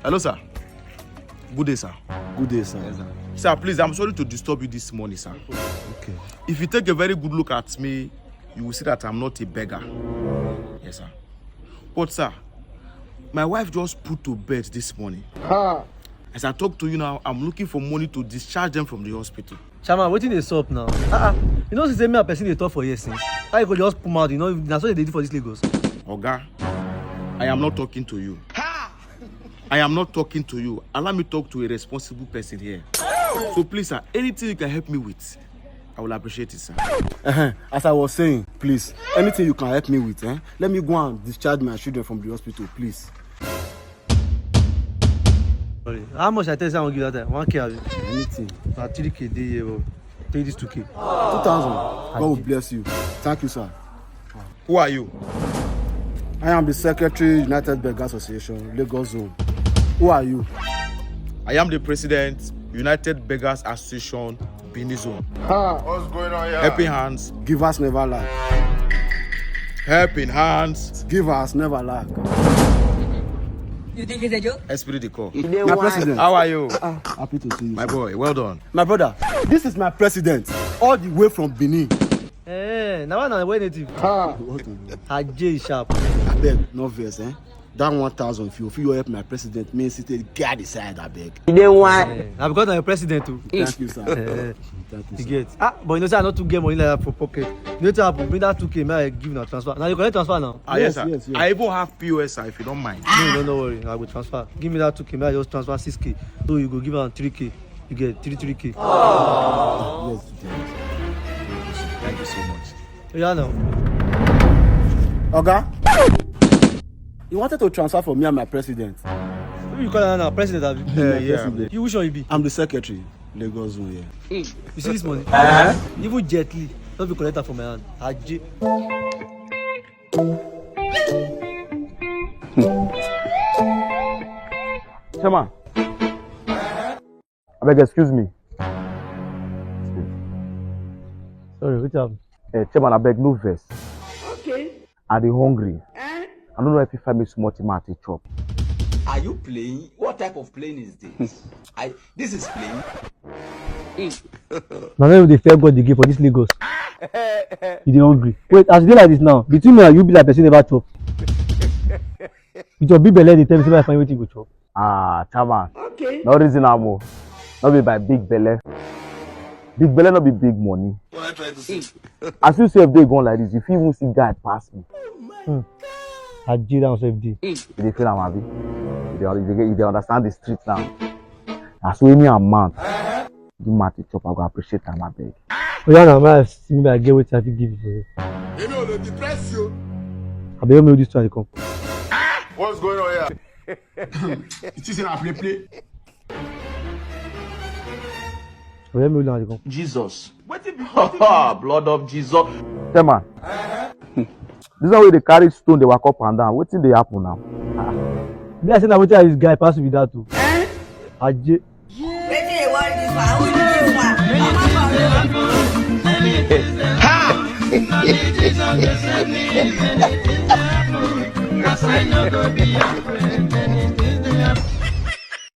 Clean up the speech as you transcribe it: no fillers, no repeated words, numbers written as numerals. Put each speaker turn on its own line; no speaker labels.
Hello, sir. Good day, sir.
Good day, sir.
Yes, sir. Sir, please, I'm sorry to disturb you this morning, sir.
Okay.
If you take a very good look at me, you will see that I'm not a beggar. Yes, sir. But, sir, my wife just put to bed this morning. As I talk to you now, I'm looking for money to discharge them from the hospital.
Chairman, wetin dey sup now? You know, since me a person dey talk for years since. How you go just pull out? You know, that's what they do for this Lagos.
Oga, I am not talking to you. I am not talking to you. Allow me to talk to a responsible person here. So please, sir, anything you can help me with, I will appreciate it, sir.
As I was saying, please, anything you can help me with, let me go and discharge my children from the hospital, please.
Sorry. How much I tell you I won't give that time? 1K, abi?
Anything.
3K dey here, bro. Take this 2K.
2,000. God will bless you. Thank you, sir.
Who are you?
I am the Secretary, United Beggars Association, Lagos Zone. Who are you?
I am the President, United Beggars Association, Benin Zone.
What's going on here?
Helping hands.
Givers never lack.
Helping hands.
Givers never lack.
You think it's a joke?
Esprit de corps.
My president.
How are you?
Happy to see you.
My boy, well done.
My brother, this is my president, all the way from Benin.
Now I'm a native. Ajay sharp.
I beg, no verse, That 1,000, if you help my president, means it guard the side, I beg.
Now because I'm a president too.
Thank you, sir. Thank you,
You
sir.
get. But you know, say I not to get money like that for pocket. You know, to bring that 2K, may I give you a transfer. Now you collect transfer now.
Yes, sir.
yes.
I even have POS, sir, if you don't mind.
No, don't worry. I will transfer. Give me that 2K, may I just transfer 6K. So you go give her 3K. You get 3K.
Yes,
Thank you so much.
Yeah, now.
Oga, you wanted to transfer for me and my president.
Who you call her now? President, have you?
President.
You which one you be?
I'm the secretary, Lagos Zone here.
You see this money? Even gently, don't be collect her from my hand. Ajay.
Chairman. I beg, excuse me.
Sorry, what happened?
Chairman, I beg, no verse.
Okay.
Are they hungry? I don't know if you find me small tomato chop.
Are you playing? What type of plane is this? This is playing.
Now let me fair God they give for this Lagos. You dey hungry. Wait, as you dey like this now, between me and you be like person never chop. With your big belly, they tell me say I find wetin go chop.
Chairman.
Okay.
No reason amo. Not be by big belly. Big belly not be big money.
What I try to say?
As you say if they gone like this, if you even see guy pass me.
Ajay down self dey.
They feel I'm happy. They understand the street now. As so any amount, you matter chop, I go appreciate them, I beg.
Oh yeah, now maybe I get wetin I fit give you for you.
You know, they depress you.
I beg me this one dey come.
What's going on here? It is in a play.
I beg me this one dey come.
Jesus. Blood of Jesus.
Chairman. This is how they carry stone, they walk up and down. What thing they happen now?
Me I say na wetin this guy pass me that too. Ajay.
Wetin you want this one? Who this one?
Ha!